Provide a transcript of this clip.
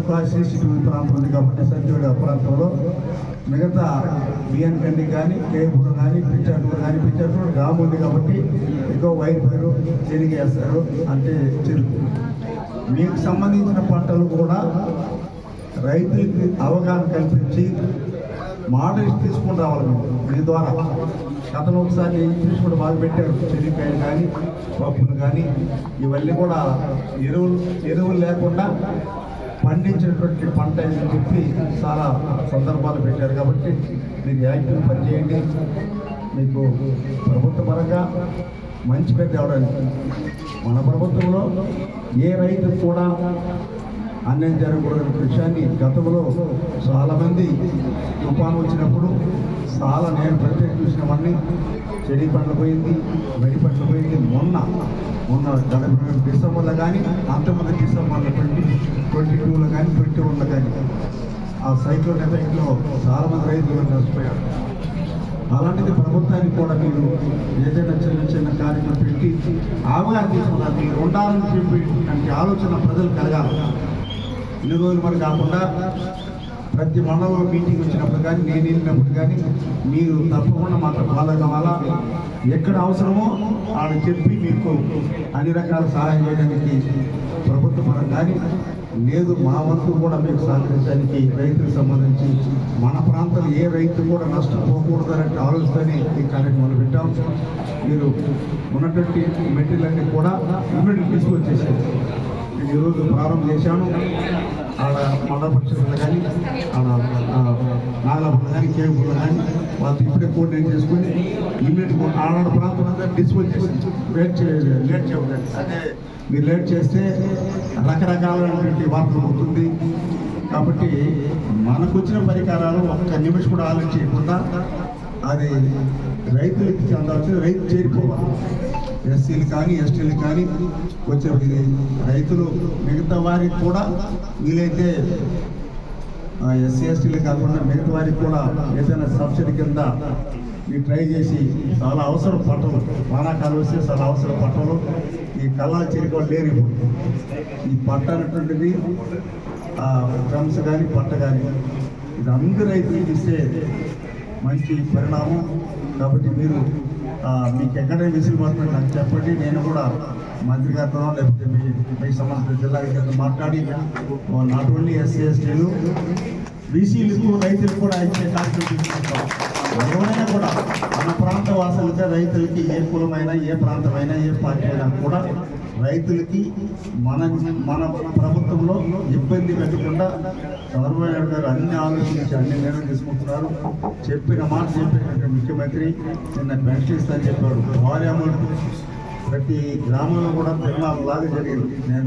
CCTV ప్రాంతం ఉంది కాబట్టి సంజోడి ప్రాంతంలో మిగతా బిఎన్ కండి కానీ కేపురం కానీ పిచ్చాటూరు కానీ పిచ్చాటూరు డామ్ ఉంది కాబట్టి ఎక్కువ వైర్ పైరు చెరిగి వేస్తారు అంటే చెరుకు. మీకు సంబంధించిన పంటలు కూడా రైతులకి అవగాహన కల్పించి మోడల్స్ తీసుకుని రావాలి మీ ద్వారా. గతంలో ఒకసారి ఇంగ్లీష్ కూడా బాగా పెట్టారు, చెనిక్కాయలు కానీ పప్పులు కానీ ఇవన్నీ కూడా ఎరువులు లేకుండా పండించినటువంటి పంట అని చెప్పి చాలా సందర్భాలు పెట్టారు. కాబట్టి మీరు యాక్టివ్ పనిచేయండి. మీకు ప్రభుత్వ పరంగా మంచి పెద్ద అవడానికి మన ప్రభుత్వంలో ఏ రైతు కూడా అన్యాయం జరగకూడదనే విషయాన్ని గతంలో చాలామంది తుఫాను వచ్చినప్పుడు చాలా నేను ప్రత్యేక చూసినవన్నీ చెడి పండ్లు పోయింది, వెడి పండ్లు పోయింది. మొన్న డిసెంబర్లో కానీ అంతమంది డిసెంబర్లో 2022లో కానీ 21లో కానీ ఆ సైక్లోన్ ఎఫెక్ట్లో చాలామంది రైతులు నష్టపోయారు. అలాంటిది ప్రభుత్వానికి కూడా మీరు ఏదైనా చిన్న కార్యక్రమం పెట్టి అవగాహన తీసుకున్నారు. మీరు ఉండాలని చెప్పి అంటే ఆలోచన ప్రజలు కలగాలి. ఇన్ని రోజులు మరి కాకుండా ప్రతి మండలంలో మీటింగ్ వచ్చినప్పుడు కానీ నేను వెళ్ళినప్పుడు కానీ మీరు తప్పకుండా మాకు ఫాలో కావాలా. ఎక్కడ అవసరమో వాళ్ళు చెప్పి మీకు అన్ని రకాల సహాయం చేయడానికి ప్రభుత్వ పరం కానీ లేదు. మా వంతు కూడా మీకు సహకరించడానికి రైతులకు సంబంధించి మన ప్రాంతంలో ఏ రైతు కూడా నష్టపోకూడదనే ఆలోచనని ఈ కార్యక్రమాలు పెట్టాం. మీరు ఉన్నటువంటి మెటీరియల్ అన్ని కూడా ఇమ్మీడియట్ తీసుకొచ్చేసారు. నేను ఈరోజు ప్రారంభం చేశాను. ఆడ మండల పరిషత్లో కానీ ఆడ నాగలాపురం కానీ కేపుల్లో కానీ వాళ్ళతో ఇప్పుడే కోఆర్డినేట్ చేసుకుని ఇమ్మీడియట్ ఆడ ప్రాంతం అంతా డిస్పోజ్ చేసి లేట్ చేయకూడదు. అదే మీరు లేట్ చేస్తే రకరకాలైనటువంటి వార్తలు అవుతుంది. కాబట్టి మనకు వచ్చిన పరికరాలు ఒక్క నిమిషం కూడా ఆలోచన చేయకుండా అది రైతులకి చెందాల్సి రైతు చేరిపోవాలి. ఎస్సీలు కానీ ఎస్టీలు కానీ వచ్చే రైతులు మిగతా వారికి కూడా వీలైతే ఎస్సీ ఎస్టీలు కాకుండా మిగతా వారికి కూడా ఏదైనా సబ్సిడీ కింద మీరు ట్రై చేసి చాలా అవసరం పట్టలు వానాకాలం వస్తే చాలా అవసరం పట్టలు ఈ కళ్ళ చేరుకోవాలి లేరు. ఇప్పుడు ఈ పట్ట అనేటువంటిది డ్రమ్స్ కానీ పట్ట కానీ ఇది అందరూ రైతులకు ఇస్తే మంచి పరిణామం. కాబట్టి మీరు మీకు ఎక్కడైనా విసులుబాటు నాకు చెప్పండి. నేను కూడా మంత్రి గారితో లేకపోతే మీ సంబంధిత జిల్లా గారితో మాట్లాడి నాట్ ఓన్లీ ఎస్సీ ఎస్టీలు బీసీలకు రైతులకు కూడా ఇచ్చే కార్యక్రమం తీసుకుంటాం. ఎవరైనా కూడా మన ప్రాంత వాసులతో రైతులకి ఏ కులమైనా ఏ ప్రాంతమైనా ఏ పార్టీ అయినా కూడా రైతులకి మన ప్రభుత్వంలో ఇబ్బంది పెట్టకుండా చంద్రబాబు నాయుడు గారు అన్ని ఆలోచించి అన్ని నిర్ణయం తీసుకుంటున్నారు. చెప్పిన మాట చెప్పినట్టు ముఖ్యమంత్రి నిన్న పెన్షన్ ఇస్తా అని చెప్పాడు. భారీ అమౌంట్ ప్రతి గ్రామంలో కూడా తిరునాళ్ళలాగా జరిగింది. నేను